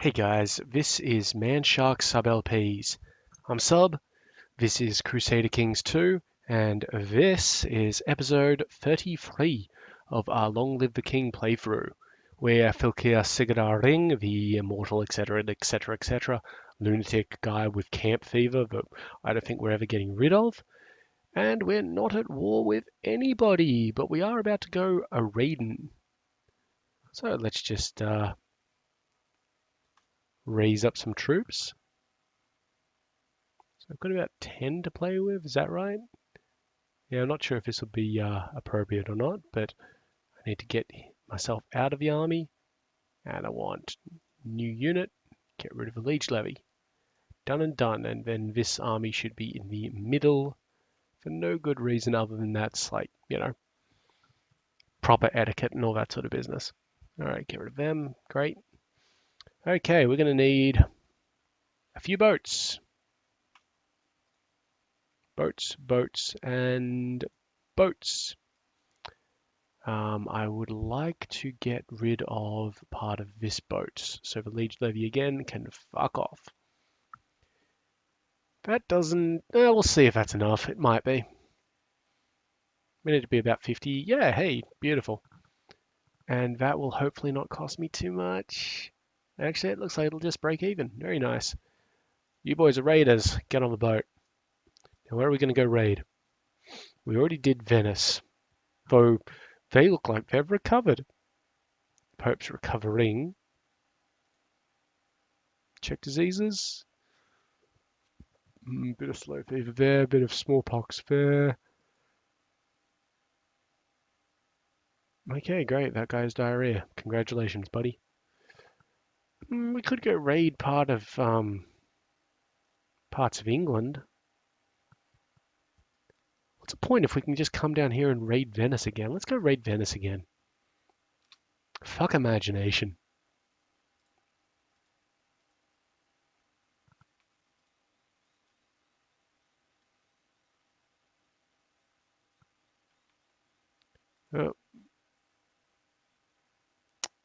Hey guys, this is Manshark Sub LPs. I'm Sub, this is Crusader Kings II, and this is episode 33 of our Long Live the King playthrough, where Filkir Sigurdar Ring, the immortal etc. lunatic guy with camp fever that I don't think we're ever getting rid of, and we're not at war with anybody, but we are about to go a-raiding. So let's just raise up some troops. So I've got about 10 to play with, is that right? Yeah, I'm not sure if this will be appropriate or not, but I need to get myself out of the army, and I want new unit, get rid of the liege levy. Done and done, and then this army should be in the middle for no good reason other than that's like, proper etiquette and all that sort of business. All right, get rid of them, great. Okay, we're gonna need a few boats. Boats, and boats. I would like to get rid of part of this boat. So the liege levy again can fuck off. That doesn't... we'll see if that's enough. It might be. We need to be about 50. Yeah, hey, beautiful. And that will hopefully not cost me too much. Actually, it looks like it'll just break even. Very nice. You boys are raiders. Get on the boat. Now, where are we going to go raid? We already did Venice. Though they look like they've recovered. Pope's recovering. Check diseases. Bit of slow fever there, bit of smallpox there. Okay, great. That guy's diarrhea. Congratulations, buddy. We could go raid parts of England. What's the point if we can just come down here and raid Venice again? Let's go raid Venice again. Fuck imagination.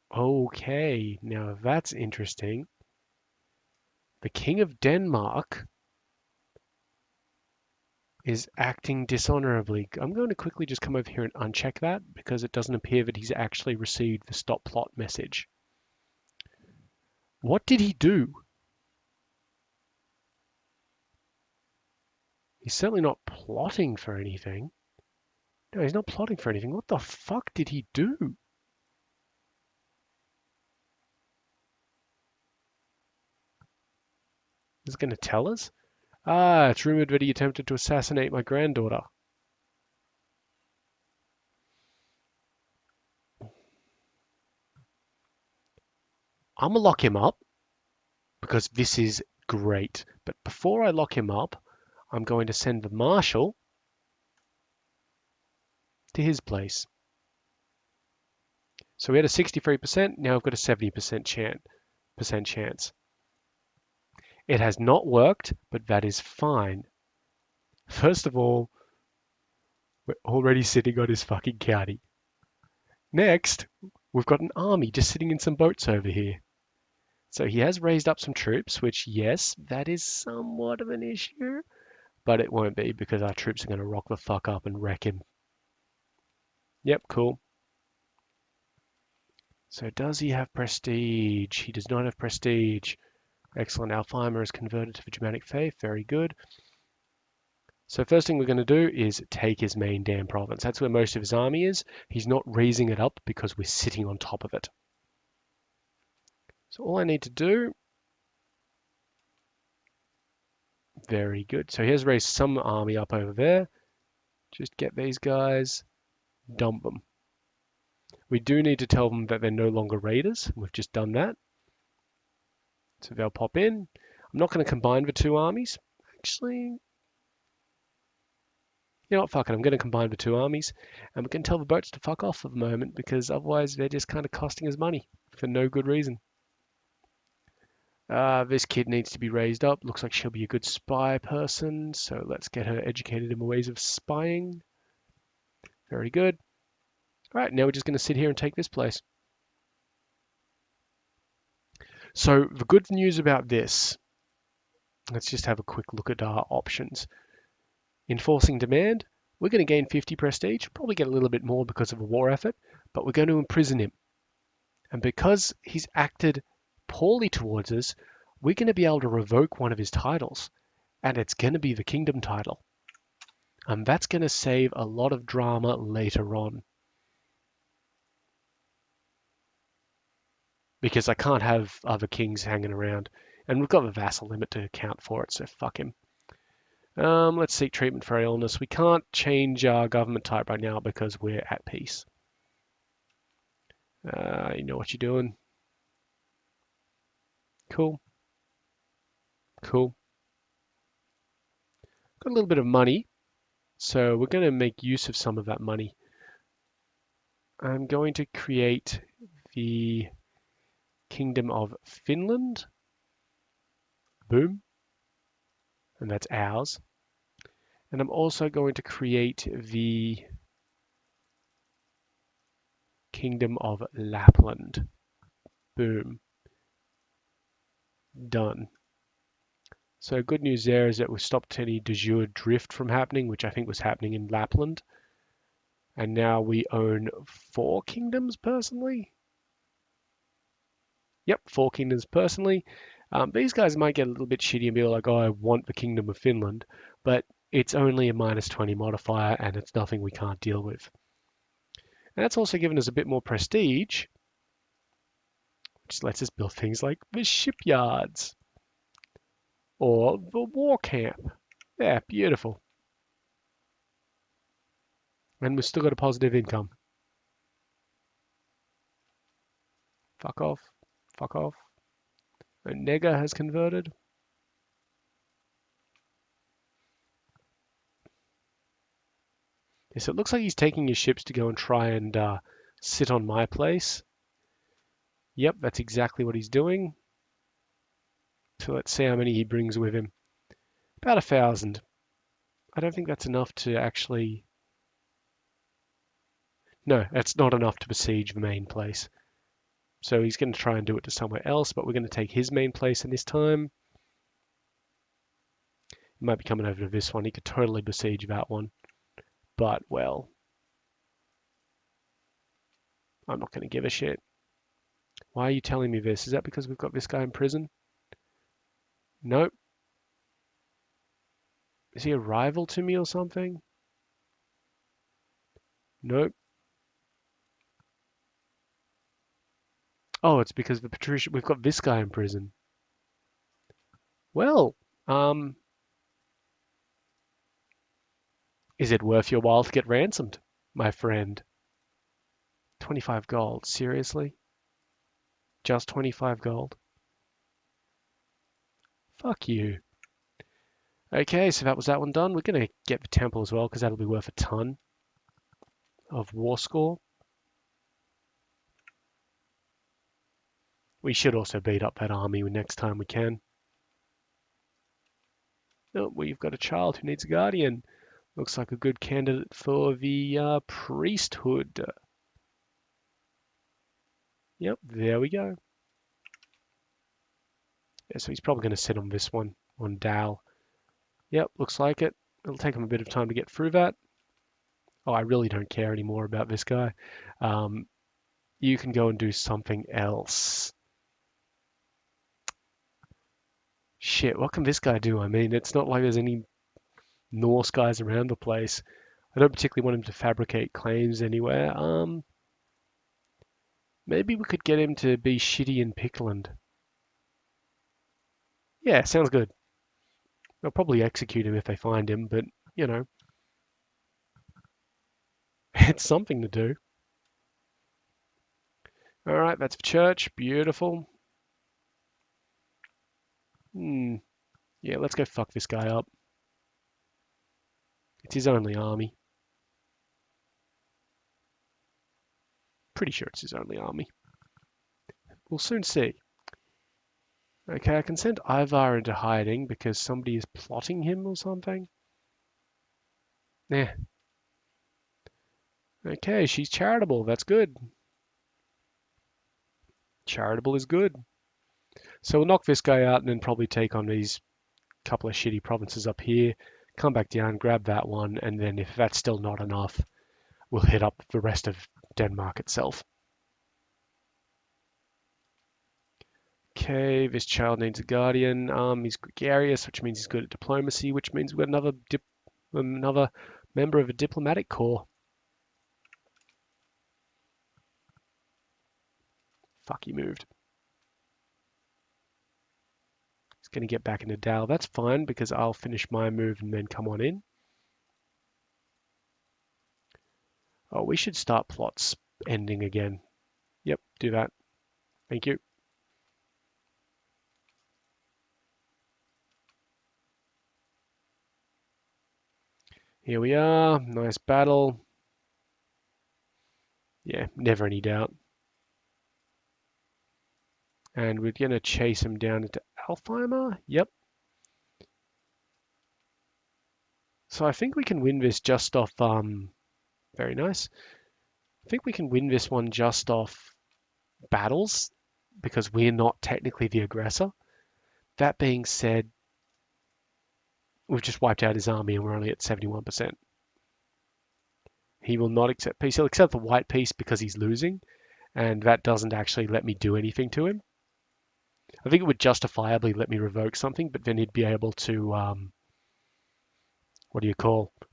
Oh, okay, now that's interesting. The King of Denmark is acting dishonorably. I'm going to quickly just come over here and uncheck that because it doesn't appear that he's actually received the stop plot message. What did he do? He's certainly not plotting for anything. No, he's not plotting for anything. What the fuck did he do? Is it going to tell us? Ah, it's rumored that he attempted to assassinate my granddaughter. I'm gonna lock him up because this is great. But before I lock him up, I'm going to send the marshal to his place. So we had a 63%, now I've got a 70% chance. It has not worked, but that is fine. First of all, we're already sitting on his fucking county. Next, we've got an army just sitting in some boats over here. So he has raised up some troops, which, yes, that is somewhat of an issue, but it won't be because our troops are going to rock the fuck up and wreck him. Yep, cool. So does he have prestige? He does not have prestige. Excellent. Alfheimer is converted to the Germanic faith. Very good. So first thing we're going to do is take his main damn province. That's where most of his army is. He's not raising it up because we're sitting on top of it. So all I need to do... Very good. So he has raised some army up over there. Just get these guys, dump them. We do need to tell them that they're no longer raiders. We've just done that. So they'll pop in. I'm not going to combine the two armies. Actually, you know what, fuck it. I'm going to combine the two armies. And we can tell the boats to fuck off for the moment because otherwise they're just kind of costing us money for no good reason. This kid needs to be raised up. Looks like she'll be a good spy person. So let's get her educated in the ways of spying. Very good. All right, now we're just going to sit here and take this place. So the good news about this, let's just have a quick look at our options. Enforcing demand, we're going to gain 50 prestige, probably get a little bit more because of a war effort, but we're going to imprison him. And because he's acted poorly towards us, we're going to be able to revoke one of his titles, and it's going to be the kingdom title. And that's going to save a lot of drama later on. Because I can't have other kings hanging around. And we've got the vassal limit to account for it, so fuck him. Let's seek treatment for illness. We can't change our government type right now because we're at peace. You know what you're doing. Cool. Cool. Got a little bit of money, so we're going to make use of some of that money. I'm going to create the Kingdom of Finland. Boom. And that's ours. And I'm also going to create the Kingdom of Lapland. Boom. Done. So good news there is that we've stopped any de jure drift from happening, which I think was happening in Lapland. And now we own 4 kingdoms personally. Yep, 4 kingdoms personally. These guys might get a little bit shitty and be like, oh, I want the Kingdom of Finland, but it's only a -20 modifier and it's nothing we can't deal with. And that's also given us a bit more prestige, which lets us build things like the shipyards or the war camp. Yeah, beautiful. And we've still got a positive income. Fuck off. Fuck off. And Nega has converted. Yeah, so it looks like he's taking his ships to go and try and sit on my place. Yep, that's exactly what he's doing. So let's see how many he brings with him. About 1,000. I don't think that's enough to actually... No, that's not enough to besiege the main place. So he's going to try and do it to somewhere else, but we're going to take his main place in this time. He might be coming over to this one. He could totally besiege that one. But, well, I'm not going to give a shit. Why are you telling me this? Is that because we've got this guy in prison? Nope. Is he a rival to me or something? Nope. Oh, it's because the patrician. We've got this guy in prison. Well, is it worth your while to get ransomed, my friend? 25 gold. Seriously? Just 25 gold? Fuck you. Okay, so that was that one done. We're going to get the temple as well because that'll be worth a ton of war score. We should also beat up that army next time we can. Oh, we've got a child who needs a guardian. Looks like a good candidate for the priesthood. Yep, there we go. Yeah, so he's probably going to sit on this one, on Dal. Yep, looks like it. It'll take him a bit of time to get through that. Oh, I really don't care anymore about this guy. You can go and do something else. Shit, what can this guy do? I mean, it's not like there's any Norse guys around the place. I don't particularly want him to fabricate claims anywhere. Maybe we could get him to be shitty in Pickland. Yeah, sounds good. They'll probably execute him if they find him, but, you know, it's something to do. All right, that's church. Beautiful. Yeah, let's go fuck this guy up. It's his only army. Pretty sure it's his only army. We'll soon see. Okay, I can send Ivar into hiding because somebody is plotting him or something. Yeah. Okay, she's charitable. That's good. Charitable is good. So we'll knock this guy out and then probably take on these couple of shitty provinces up here, come back down, grab that one, and then if that's still not enough, we'll hit up the rest of Denmark itself. Okay, this child needs a guardian. He's gregarious, which means he's good at diplomacy, which means we've got another member of a diplomatic corps. Fuck, he moved. He's going to get back into Dal. That's fine because I'll finish my move and then come on in. Oh, we should start plots ending again. Yep, do that. Thank you. Here we are. Nice battle. Yeah, never any doubt. And we're going to chase him down into Alfheimer. Yep. So I think we can win this just off... very nice. I think we can win this one just off battles because we're not technically the aggressor. That being said, we've just wiped out his army and we're only at 71%. He will not accept peace. He'll accept the white peace because he's losing, and that doesn't actually let me do anything to him. I think it would justifiably let me revoke something, but then he'd be able to,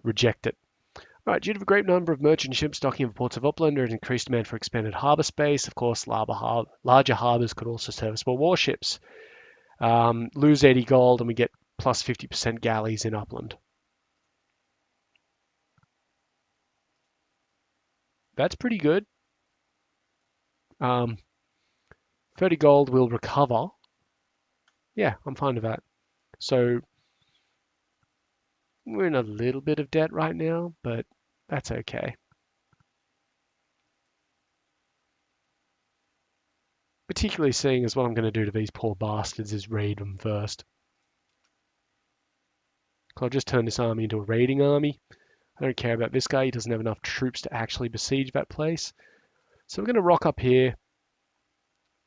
reject it. Right, due to the great number of merchant ships docking in the ports of Upland and increased demand for expanded harbour space, of course, larger harbours could also service more warships. Lose 80 gold and we get plus 50% galleys in Upland. That's pretty good. 30 gold will recover. Yeah, I'm fine with that. So we're in a little bit of debt right now, but that's okay. Particularly seeing as what I'm going to do to these poor bastards is raid them first. I'll just turn this army into a raiding army. I don't care about this guy. He doesn't have enough troops to actually besiege that place. So we're going to rock up here,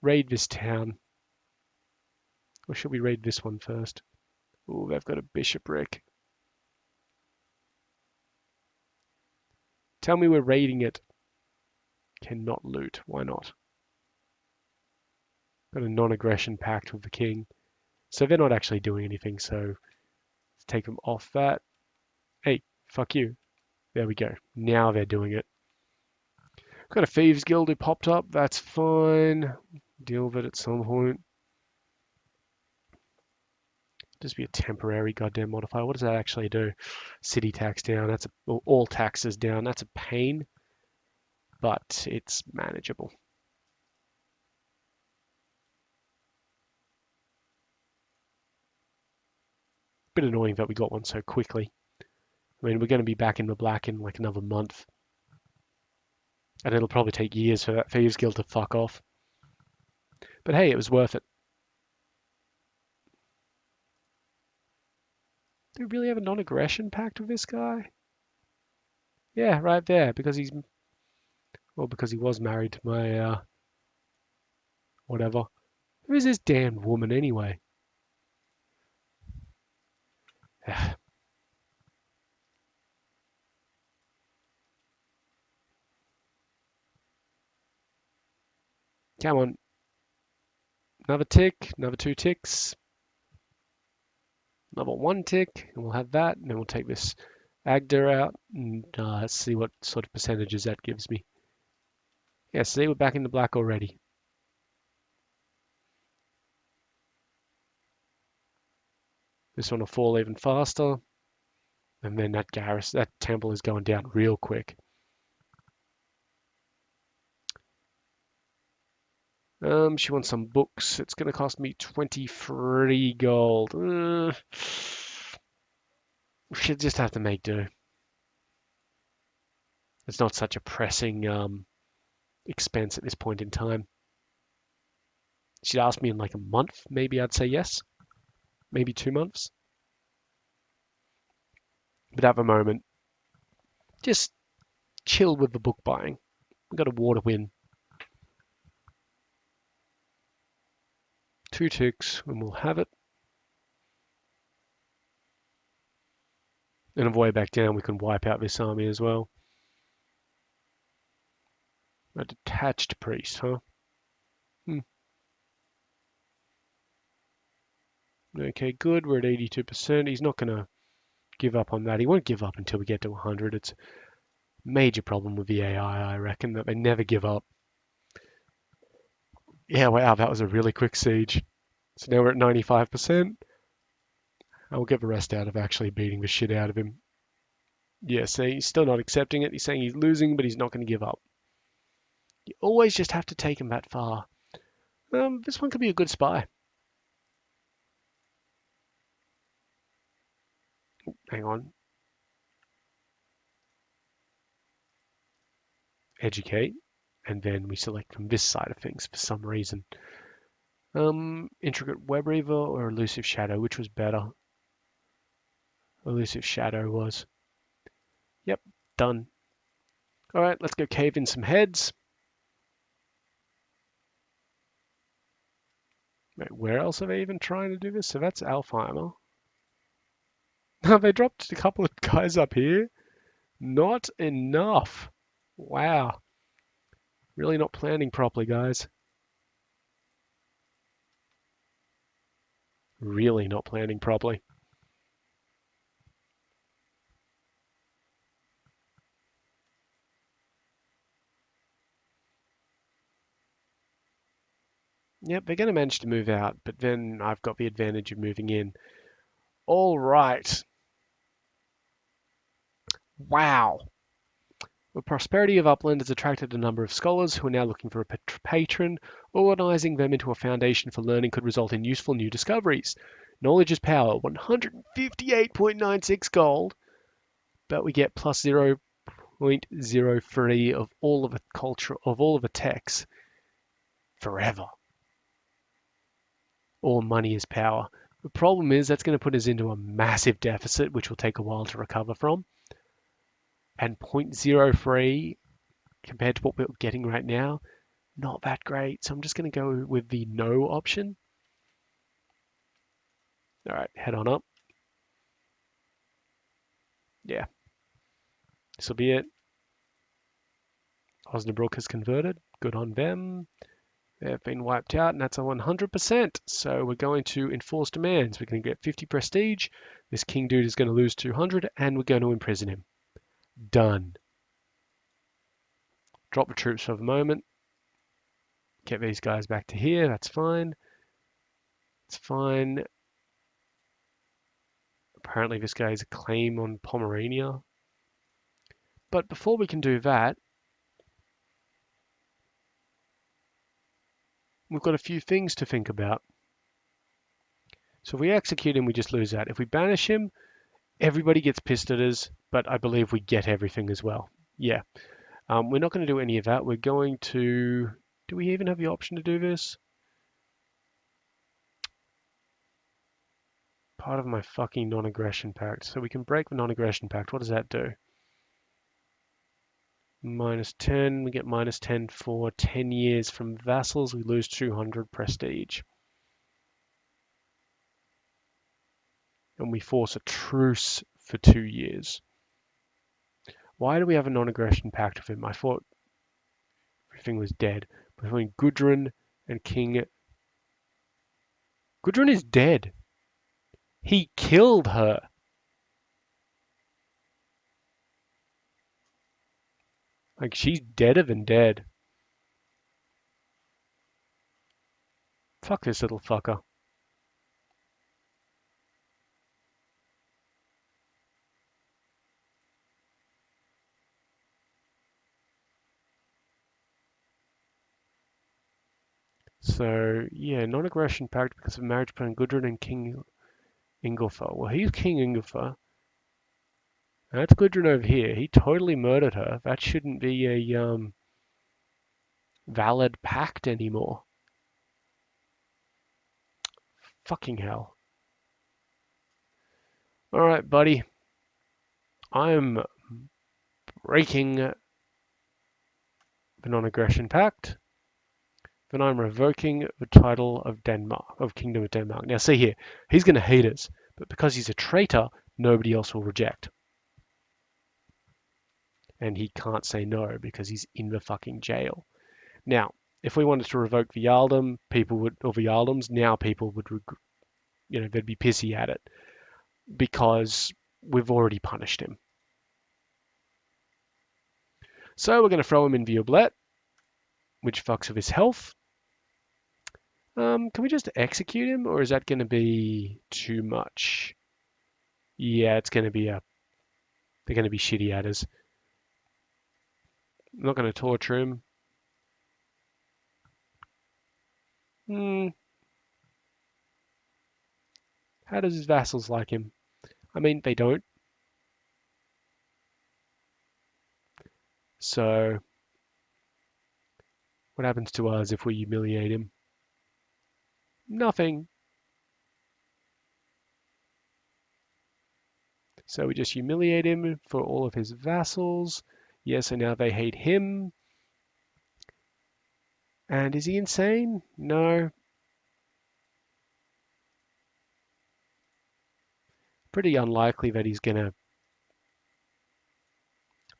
raid this town. Or should we raid this one first? Oh, they've got a bishopric. Tell me we're raiding it. Cannot loot. Why not? Got a non-aggression pact with the king. So they're not actually doing anything, so let's take them off that. Hey, fuck you. There we go. Now they're doing it. Got a thieves guild who popped up. That's fine. Deal with it at some point. Just be a temporary goddamn modifier. What does that actually do? City tax down. That's all taxes down. That's a pain, but it's manageable. Bit annoying that we got one so quickly. I mean, we're going to be back in the black in like another month. And it'll probably take years for that Thieves Guild to fuck off. But hey, it was worth it. Do we really have a non-aggression pact with this guy? Yeah, right there, because he's... Well, because he was married to my, whatever. Who is this damned woman anyway? Come on. Another tick, another 2 ticks. Another 1 tick, and we'll have that. And then we'll take this Agda out and see what sort of percentages that gives me. Yeah, see, we're back in the black already. This one will fall even faster. And then that temple is going down real quick. She wants some books. It's going to cost me 23 gold. We should just have to make do. It's not such a pressing expense at this point in time. She'd ask me in like a month, maybe I'd say yes. Maybe 2 months. But at the moment, just chill with the book buying. We've got a war to win. 2 ticks and we'll have it. And on the way back down, we can wipe out this army as well. A detached priest, huh? Okay, good. We're at 82%. He's not going to give up on that. He won't give up until we get to 100. It's a major problem with the AI, I reckon, that they never give up. Yeah, wow, that was a really quick siege. So now we're at 95%. I'll get the rest out of actually beating the shit out of him. Yeah, so he's still not accepting it. He's saying he's losing, but he's not going to give up. You always just have to take him that far. This one could be a good spy. Hang on. Educate. And then we select from this side of things for some reason. Intricate Web Reaver or Elusive Shadow, which was better? Elusive Shadow was. Yep, done. All right, let's go cave in some heads. Wait, where else are they even trying to do this? So that's Alfheimer. They dropped a couple of guys up here. Not enough. Wow. Really not planning properly, guys. Really not planning properly. Yep, they're going to manage to move out, but then I've got the advantage of moving in. All right. Wow. The prosperity of Upland has attracted a number of scholars who are now looking for a patron. Organizing them into a foundation for learning could result in useful new discoveries. Knowledge is power, 158.96 gold, but we get plus 0.03 of all of the culture, of all of the techs forever. All money is power. The problem is that's going to put us into a massive deficit, which will take a while to recover from. And 0.03 compared to what we're getting right now, not that great. So I'm just going to go with the no option. All right, head on up. Yeah, this will be it. Osnabrück has converted. Good on them. They've been wiped out, and that's a 100%. So we're going to enforce demands. We're going to get 50 prestige. This king dude is going to lose 200, and we're going to imprison him. Done. Drop the troops for the moment. Get these guys back to here. That's fine. It's fine. Apparently this guy has a claim on Pomerania. But before we can do that, we've got a few things to think about. So if we execute him, we just lose that. If we banish him, everybody gets pissed at us, but I believe we get everything as well. Yeah. We're not going to do any of that. We're going to... Do we even have the option to do this? Part of my fucking non-aggression pact. So we can break the non-aggression pact. What does that do? -10. We get -10 for 10 years from vassals. We lose 200 prestige. And we force a truce for 2 years. Why do we have a non-aggression pact with him? I thought everything was dead. Between Gudrun and King... Gudrun is dead. He killed her. Like, she's deader than dead. Fuck this little fucker. So, yeah, non-aggression pact because of marriage between Gudrun and King Ingolfer. Well, he's King Ingolfer. That's Gudrun over here. He totally murdered her. That shouldn't be a valid pact anymore. Fucking hell. Alright, buddy. I'm breaking the non-aggression pact. then I'm revoking the title of Denmark, of Kingdom of Denmark. Now see here, he's going to hate us, but because he's a traitor, nobody else will reject. And he can't say no because he's in the fucking jail. Now, if we wanted to revoke the Jarldom, people would, or the Jarldoms, now people would, they'd be pissy at it because we've already punished him. So we're going to throw him in the oblette, which fucks with his health. Can we just execute him, or is that going to be too much? Yeah, it's going to be they're going to be shitty at us. I'm not going to torture him. How does his vassals like him? I mean, they don't. So, what happens to us if we humiliate him? Nothing. So we just humiliate him for all of his vassals. Yeah, so now they hate him. And is he insane? No. Pretty unlikely that he's going to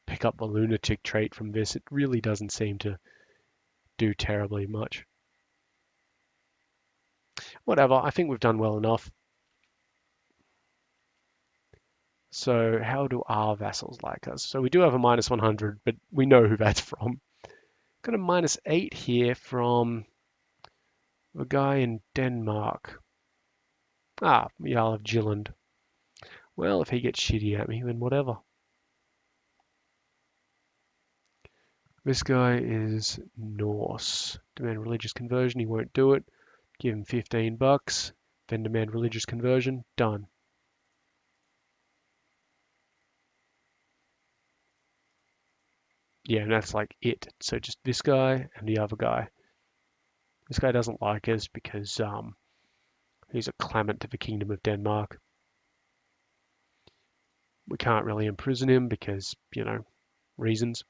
pick up the lunatic trait from this. It really doesn't seem to do terribly much. Whatever, I think we've done well enough. So how do our vassals like us? So we do have a minus 100, but we know who that's from. Got a minus 8 here from the guy in Denmark. Jarl of Jylland. Well, if he gets shitty at me, then whatever. This guy is Norse. Demand religious conversion, he won't do it. Give him 15 bucks. Then demand religious conversion. Done. Yeah, and that's like it. So just this guy and the other guy. This guy doesn't like us because he's a claimant to the Kingdom of Denmark. We can't really imprison him because, reasons.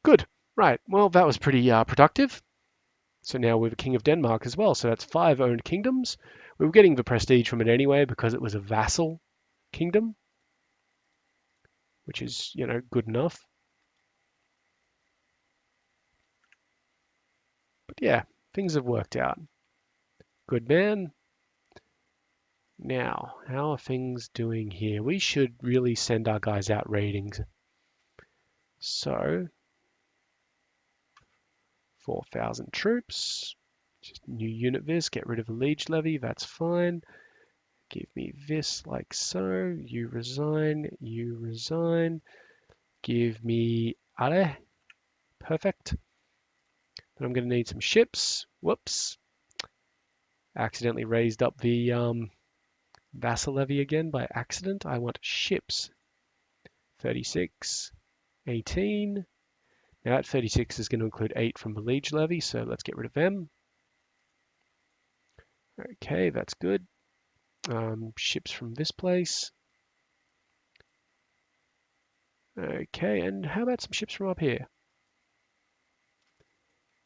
Good. Right. Well, that was pretty productive. So now we're the King of Denmark as well. So that's 5 owned kingdoms. We were getting the prestige from it anyway because it was a vassal kingdom, which is, good enough. But yeah, things have worked out. Good man. Now, how are things doing here? We should really send our guys out ratings. So, 4,000 troops. Just new unit this, get rid of the liege levy, that's fine. Give me this like so. You resign, you resign. Give me Ale. Perfect. Then I'm going to need some ships. Whoops. Accidentally raised up the vassal levy again by accident. I want ships. 36, 18. Now that 36 is going to include 8 from the liege levy, so let's get rid of them. Okay, that's good. Ships from this place. Okay, and how about some ships from up here?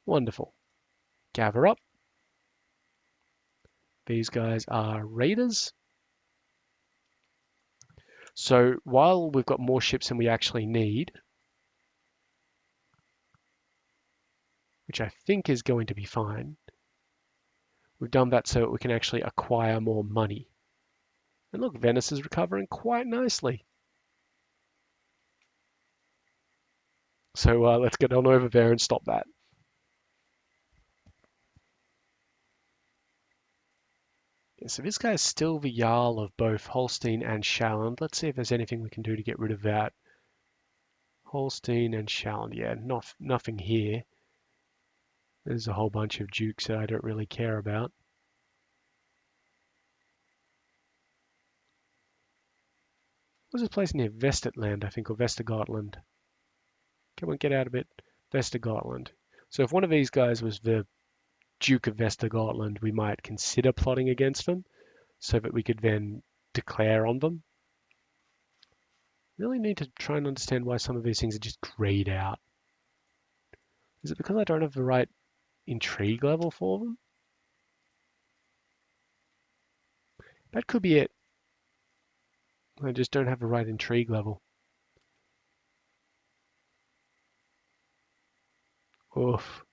Wonderful. Gather up. These guys are raiders. So while we've got more ships than we actually need, which I think is going to be fine, we've done that so that we can actually acquire more money. And look, Venice is recovering quite nicely. So let's get on over there and stop that. Yeah, so this guy is still the Jarl of both Holstein and Shalland. Let's see if there's anything we can do to get rid of that. Holstein and Shalland, yeah, nothing here. There's a whole bunch of dukes that I don't really care about. What's this place near Vesterland, I think, or Vestergotland? Come on, get out of it. Vestergotland. So if one of these guys was the Duke of Vestergotland, we might consider plotting against them so that we could then declare on them. Really need to try and understand why some of these things are just grayed out. Is it because I don't have the right intrigue level for them? That could be it. I just don't have the right intrigue level. Oof.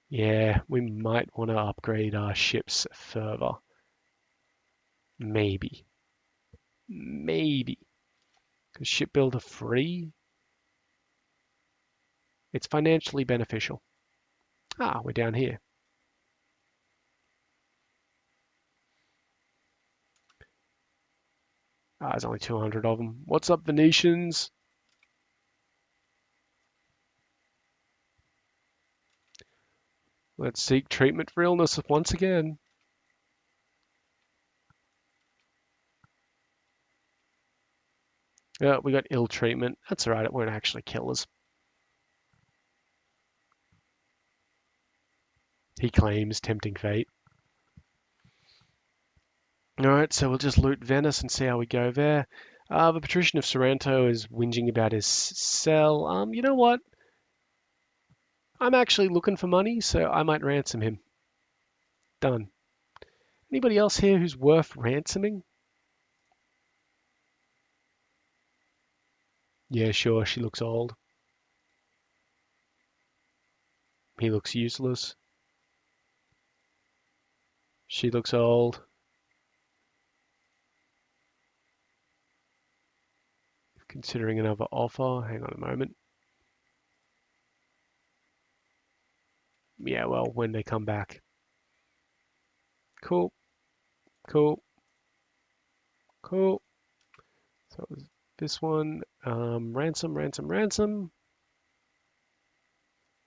Yeah, we might want to upgrade our ships further. Maybe. Maybe. Because shipbuilder free, it's financially beneficial. Ah, we're down here. Ah, there's only 200 of them. What's up, Venetians? Let's seek treatment for illness once again. Yeah, we got ill treatment. That's alright, it won't actually kill us. He claims, tempting fate. Alright, so we'll just loot Venice and see how we go there. The Patrician of Sorrento is whinging about his cell. You know what? I'm actually looking for money, so I might ransom him. Done. Anybody else here who's worth ransoming? Yeah, sure, she looks old. He looks useless. She looks old. Considering another offer. Hang on a moment. Yeah, well, when they come back. Cool, cool, cool. So it was this one. Ransom, ransom, ransom.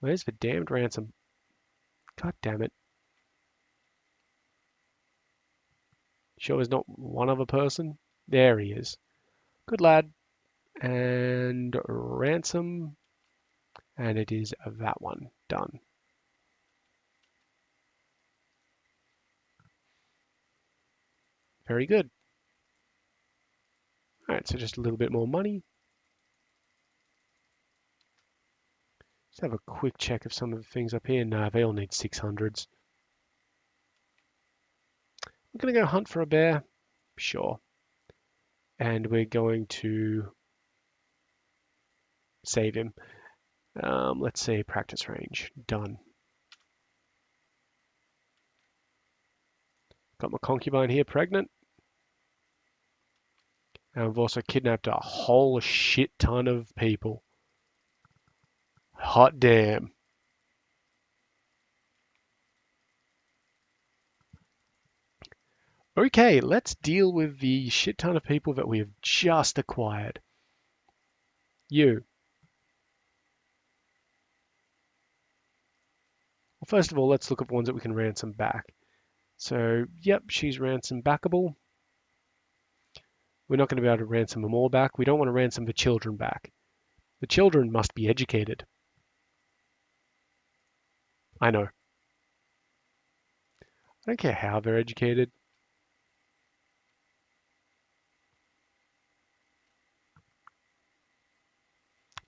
Where's the damned ransom? God damn it. Sure there's not one other person? There he is. Good lad. And ransom. And it is that one. Done. Very good. All right, so just a little bit more money. Just have a quick check of some of the things up here. Nah, they all need 600s. I'm going to go hunt for a bear. Sure. And we're going to save him. Let's say practice range. Done. Got my concubine here pregnant. And we've also kidnapped a whole shit ton of people. Hot damn. Okay, let's deal with the shit ton of people that we have just acquired. You. Well, first of all, let's look at the ones that we can ransom back. So, yep, she's ransom backable. We're not going to be able to ransom them all back. We don't want to ransom the children back. The children must be educated. I know. I don't care how they're educated.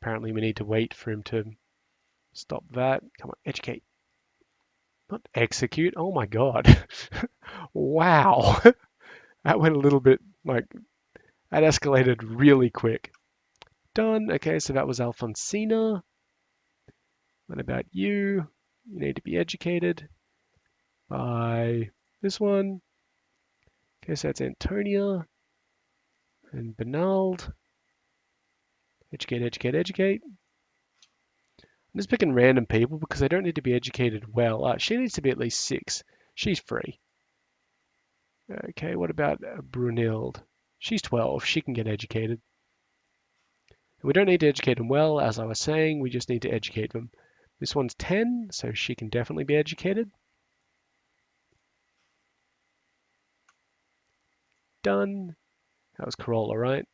Apparently we need to wait for him to stop that. Come on, educate. Not execute. Oh my God. Wow. That went a little bit like, that escalated really quick. Done. Okay, so that was Alfonsina. What about you? You need to be educated by this one. Okay, so that's Antonia and Bernald. Educate, educate, educate. I'm just picking random people because they don't need to be educated well. She needs to be at least 6. She's free. Okay, what about Brunhild? She's 12. She can get educated. We don't need to educate them well, as I was saying. We just need to educate them. This one's 10, so she can definitely be educated. Done. That was Corolla, right?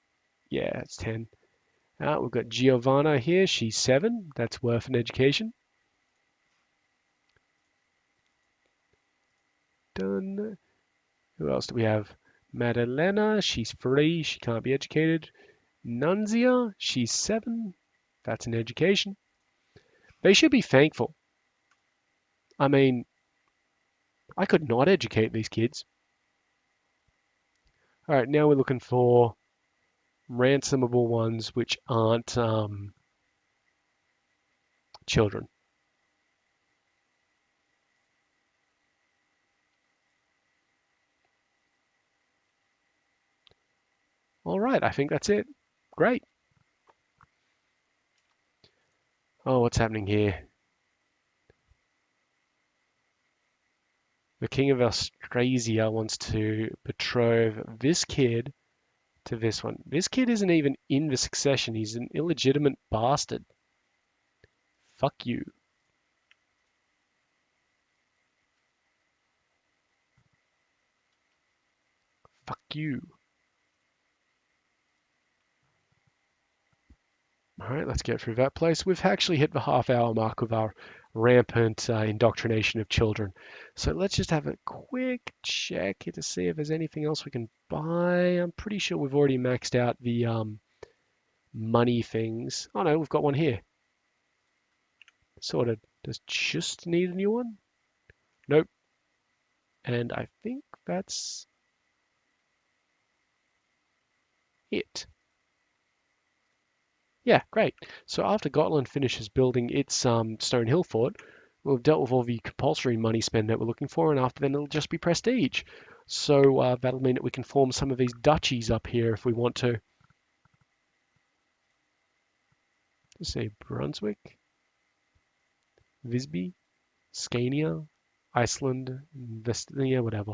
Yeah, it's 10. We've got Giovanna here. She's 7. That's worth an education. Done. Who else do we have? Maddalena. She's 3. She can't be educated. Nunzia. She's 7. That's an education. They should be thankful. I mean, I could not educate these kids. All right, now we're looking for ransomable ones which aren't children. All right, I think that's it. Great. Oh, what's happening here? The king of Austrasia wants to betroth this kid to this one. This kid isn't even in the succession. He's an illegitimate bastard. Fuck you. Fuck you. All right, let's get through that place. We've actually hit the half-hour mark of our rampant indoctrination of children. So let's just have a quick check here to see if there's anything else we can buy. I'm pretty sure we've already maxed out the money things. Oh no, we've got one here. Sorted. Does just need a new one? Nope. And I think that's it. Yeah, great. So after Gotland finishes building its Stone Hill fort, we'll have dealt with all the compulsory money spend that we're looking for, and after then it'll just be prestige. So that'll mean that we can form some of these duchies up here if we want to. Let's say Brunswick, Visby, Scania, Iceland, Vestnia, whatever.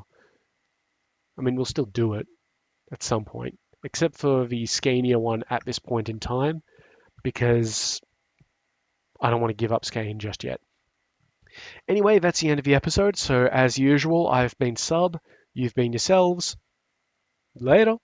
I mean, we'll still do it at some point, except for the Scania one at this point in time, because I don't want to give up Scania just yet. Anyway, that's the end of the episode. So as usual, I've been Sub, you've been yourselves. Later.